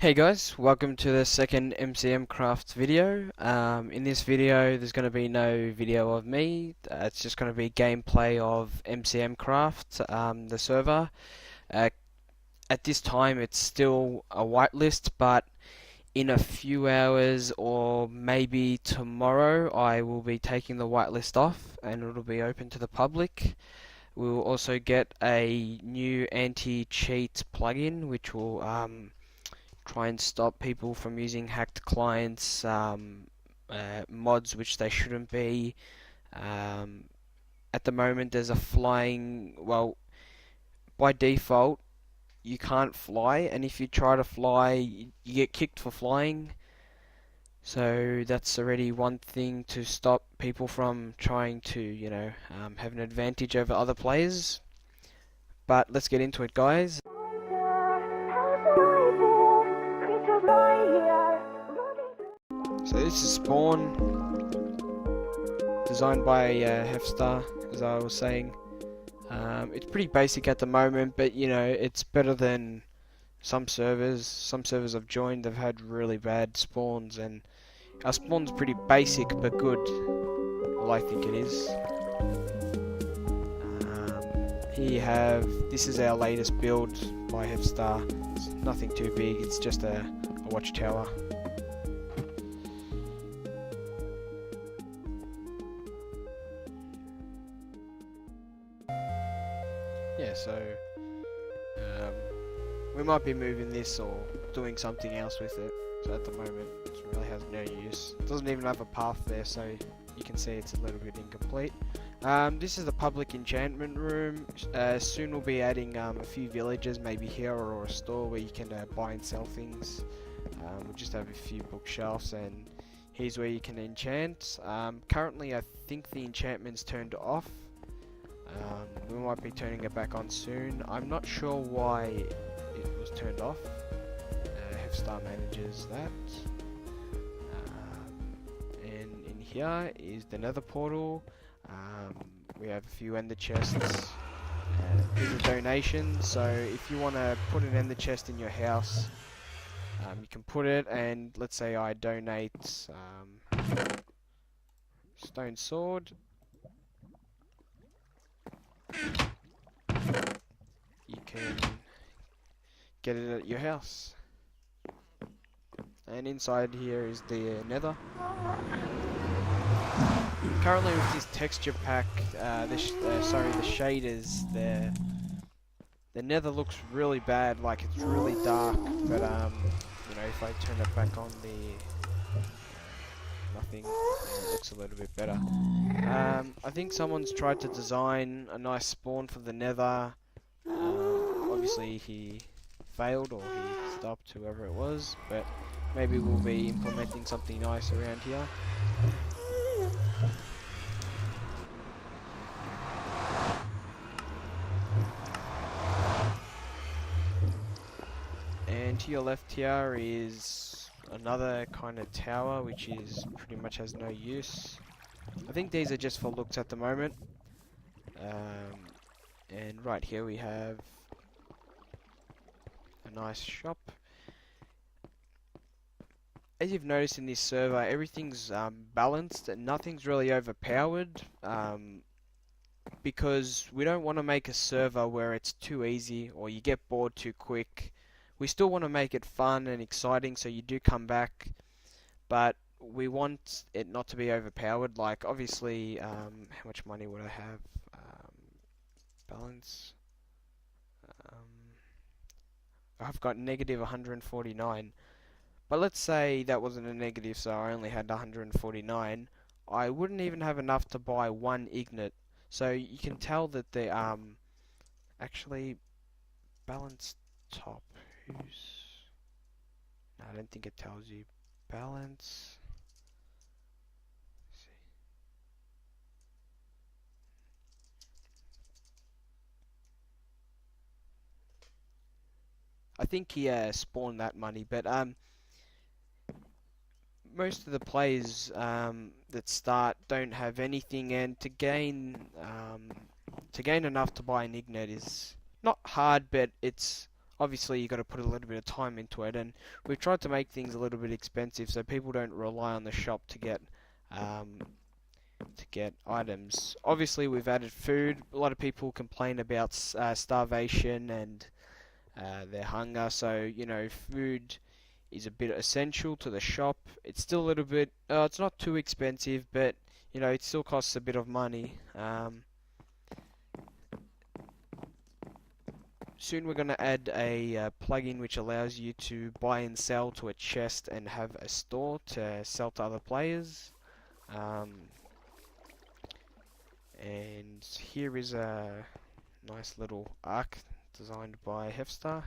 Hey guys, welcome to the second MCMcraft video. In this video there's going to be no video of me, it's just going to be gameplay of MCMcraft, the server. Uh, at this time it's still a whitelist, but in a few hours or maybe tomorrow I will be taking the whitelist off and it'll be open to the public. We will also get a new anti-cheat plugin which will try and stop people from using hacked clients, mods which they shouldn't be. Um, at the moment, there's a flying. Well, by default, you can't fly, and if you try to fly, you get kicked for flying. So that's already one thing to stop people from trying to, have an advantage over other players. But let's get into it, guys. So this is Spawn, designed by Hefstar, as I was saying. It's pretty basic at the moment, but it's better than some servers. Some servers I've joined, they've had really bad spawns, and our spawn's pretty basic but good. Well, I think it is. Here you have, this is our latest build by Hefstar. It's nothing too big, it's just a watchtower. Yeah, so we might be moving this or doing something else with it. So at the moment, it really has no use. It doesn't even have a path there, so you can see it's a little bit incomplete. This is the public enchantment room. Soon we'll be adding a few villages, maybe here or a store where you can buy and sell things. We'll just have a few bookshelves, and here's where you can enchant. Currently, I think the enchantment's turned off. We might be turning it back on soon. I'm not sure why it was turned off. Hefstar manages that. And in here is the nether portal. We have a few ender chests. These are donations, so if you want to put an ender chest in your house, you can put it, and let's say I donate stone sword. You can get it at your house. And inside here is the nether. Currently with this texture pack, the shaders, the nether looks really bad, like it's really dark, but if I turn it back on, nothing, it looks a little bit better. I think someone's tried to design a nice spawn for the nether. Obviously he failed, or he stopped, whoever it was, but maybe we'll be implementing something nice around here. And to your left here is another kind of tower, which is pretty much has no use. I think these are just for looks at the moment. And right here we have a nice shop. As you've noticed in this server, everything's balanced and nothing's really overpowered, because we don't want to make a server where it's too easy or you get bored too quick. We still want to make it fun and exciting so you do come back, but we want it not to be overpowered. Like, obviously, how much money would I have? Balance. I've got negative 149. But let's say that wasn't a negative, so I only had 149. I wouldn't even have enough to buy one ignite. So you can tell that the actually balance top. No, I don't think it tells you balance. Let's see. I think he spawned that money, but most of the players that start don't have anything, and to gain enough to buy an ignite is not hard, but it's obviously you got to put a little bit of time into it, and we've tried to make things a little bit expensive so people don't rely on the shop um, to get items. Obviously, we've added food. A lot of people complain about starvation and their hunger, so food is a bit essential to the shop. It's still a little bit, it's not too expensive, but it still costs a bit of money. Soon we're going to add a plugin which allows you to buy and sell to a chest and have a store to sell to other players. And here is a nice little arc designed by Hefstar.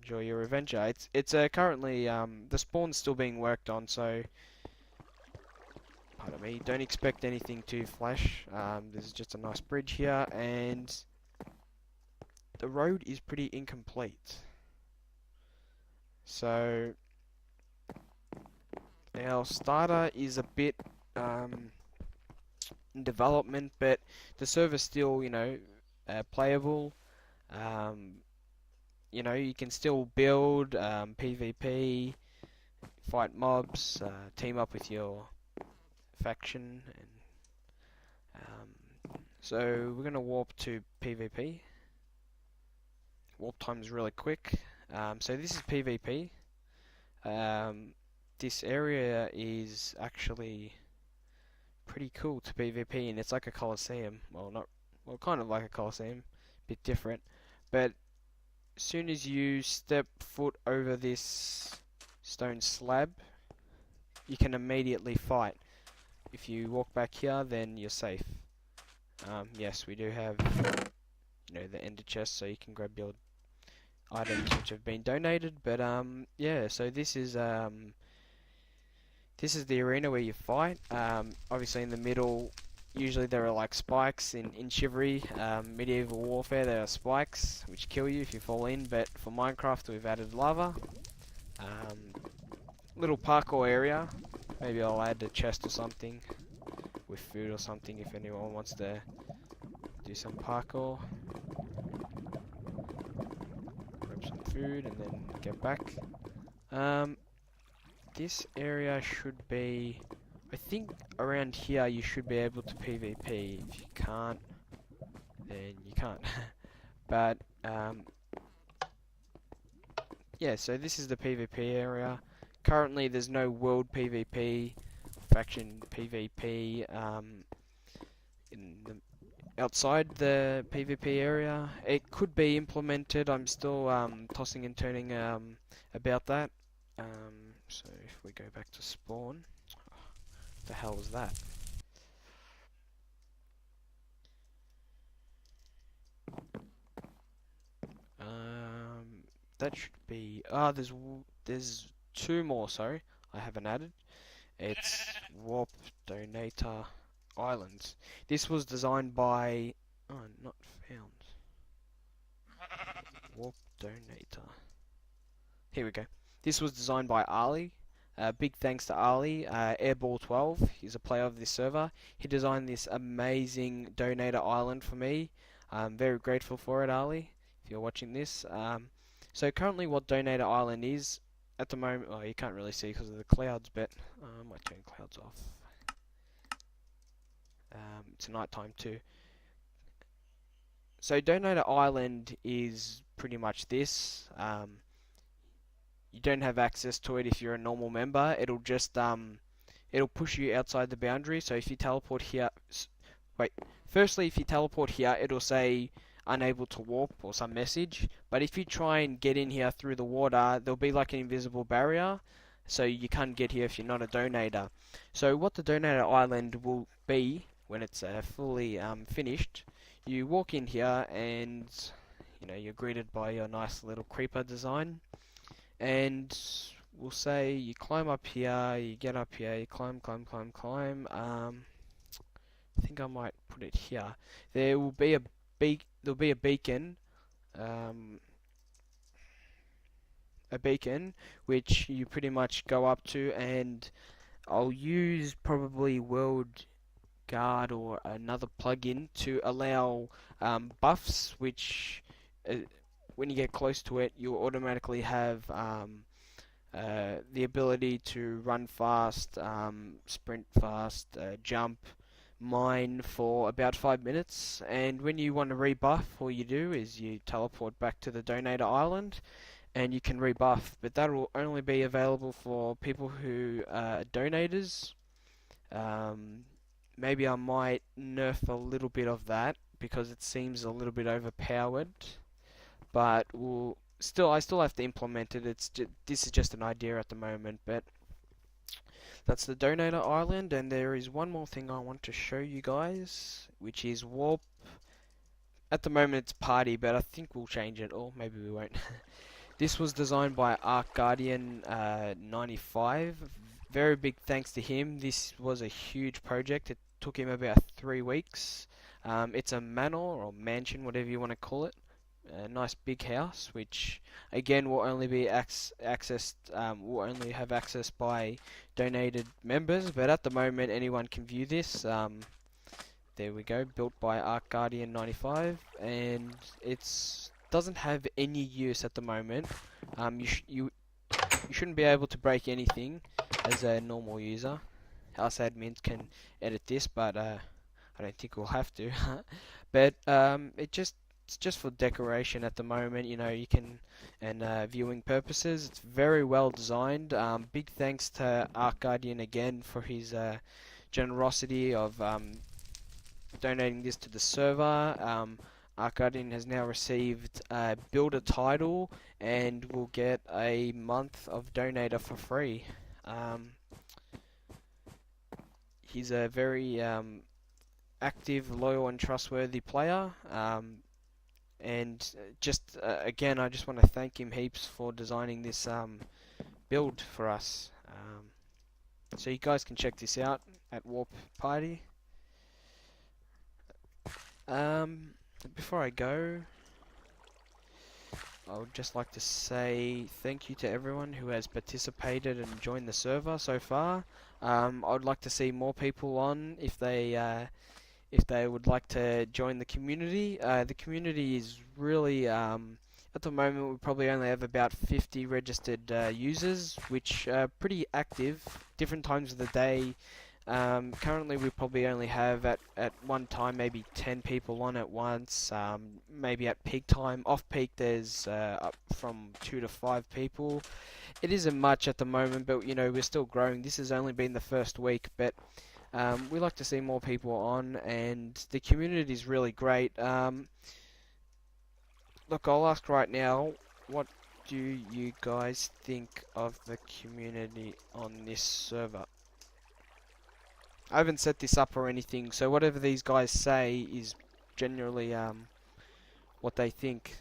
Enjoy your adventure. It's currently the spawn's still being worked on, so pardon me. Don't expect anything too flash. This is just a nice bridge here, and the road is pretty incomplete. So our starter is a bit in development, but the server's still playable. You can still build PvP, fight mobs, team up with your faction, and so we're gonna warp to PvP. Warp time is really quick. So this is PvP. This area is actually pretty cool to PvP, and it's like a coliseum. Well, kind of like a coliseum, bit different. But as soon as you step foot over this stone slab, you can immediately fight. If you walk back here, then you're safe. Yes, we do have, the ender chest, so you can grab your items which have been donated. But yeah, so this is the arena where you fight. Obviously, in the middle, usually there are like spikes in Chivalry, medieval warfare. There are spikes which kill you if you fall in. But for Minecraft, we've added lava. Little parkour area. Maybe I'll add a chest or something with food or something if anyone wants to do some parkour. Grab some food and then get back. This area should be, I think around here you should be able to PvP. If you can't, then you can't. But yeah, so this is the PvP area. Currently there's no world PvP, faction PvP outside the PvP area. It could be implemented. I'm still tossing and turning about that. So if we go back to spawn, what the hell was that? That should be. There's two more. Sorry, I haven't added. It's Warp Donator Islands. This was designed by. Oh, not found. Warp Donator. Here we go. This was designed by Ali. Big thanks to Ali. Airball12, he's a player of this server. He designed this amazing donator island for me. I'm very grateful for it, Ali, if you're watching this. So currently what donator island is, at the moment, oh, you can't really see because of the clouds, but I might turn clouds off. It's nighttime too. So donator island is pretty much this. You don't have access to it if you're a normal member. It'll just it'll push you outside the boundary. So if you teleport here, firstly if you teleport here, it'll say unable to warp or some message. But if you try and get in here through the water, there'll be like an invisible barrier, so you can't get here if you're not a donator. So what the donator island will be when it's fully finished, you walk in here and you're greeted by your nice little creeper design. And we'll say you climb up here, you get up here, you climb. I think I might put it here. There will be a beacon, which you pretty much go up to, and I'll use probably World Guard or another plugin to allow buffs which uh, when you get close to it, you'll automatically have the ability to run fast, sprint fast, jump, mine for about 5 minutes. And when you want to rebuff, all you do is you teleport back to the donator island and you can rebuff. But that will only be available for people who are donators. Um, Maybe I might nerf a little bit of that because it seems a little bit overpowered. But I still have to implement it. This is just an idea at the moment, but that's the Donator Island, and there is one more thing I want to show you guys, which is Warp. At the moment it's Party, but I think we'll change it, or maybe we won't. This was designed by Arc Guardian 95. Very big thanks to him. This was a huge project. It took him about 3 weeks. It's a manor or mansion, whatever you want to call it. A nice big house, which again will only be accessed, will only have access by donated members. But at the moment, anyone can view this. There we go, built by Arc Guardian 95, and it's doesn't have any use at the moment. You shouldn't be able to break anything as a normal user. House admins can edit this, but I don't think we'll have to. But it's just for decoration at the moment. You know, you can and viewing purposes. It's very well designed. Big thanks to Arc Guardian again for his generosity of donating this to the server. Arc Guardian has now received a builder title and will get a month of donator for free. He's a very active, loyal, and trustworthy player. And just again, I just want to thank him heaps for designing this build for us. So you guys can check this out at Warp Party. Before I go, I would just like to say thank you to everyone who has participated and joined the server so far. I would like to see more people on if they would like to join the community. The community is really, at the moment we probably only have about 50 registered users, which are pretty active, different times of the day. Currently we probably only have at one time maybe 10 people on at once, maybe at peak time. Off peak there's up from 2 to 5 people. It isn't much at the moment, but you know, we're still growing. This has only been the first week, but we like to see more people on, and the community is really great. Look, I'll ask right now, what do you guys think of the community on this server? I haven't set this up or anything, so whatever these guys say is generally what they think.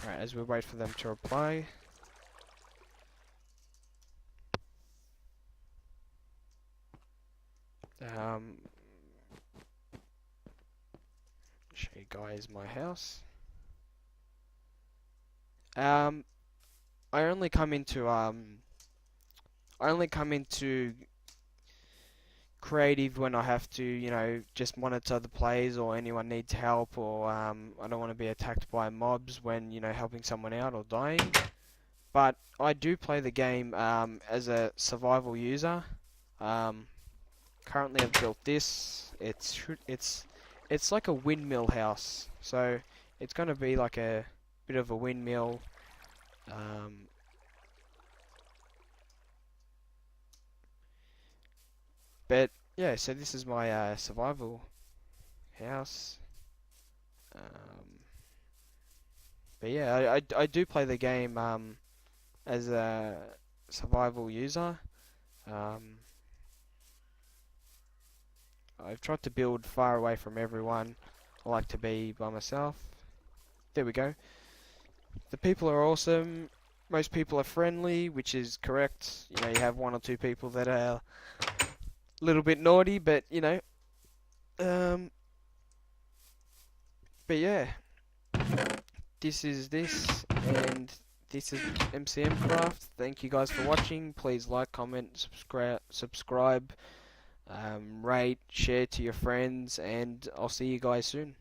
Alright, as we wait for them to reply. Show you guys my house. I only come into creative when I have to, you know, just monitor the plays or anyone needs help, or I don't want to be attacked by mobs when, you know, helping someone out or dying. But I do play the game as a survival user. Currently I've built this. It's like a windmill house, so it's going to be like a bit of a windmill. But yeah, so this is my survival house. But yeah, I do play the game as a survival user. I've tried to build far away from everyone. I like to be by myself. There we go. The people are awesome. Most people are friendly, which is correct. You know, you have one or two people that are a little bit naughty, but you know. But yeah, this is this, and this is MCMcraft. Thank you guys for watching. Please like, comment, subscribe, rate, share to your friends, and I'll see you guys soon.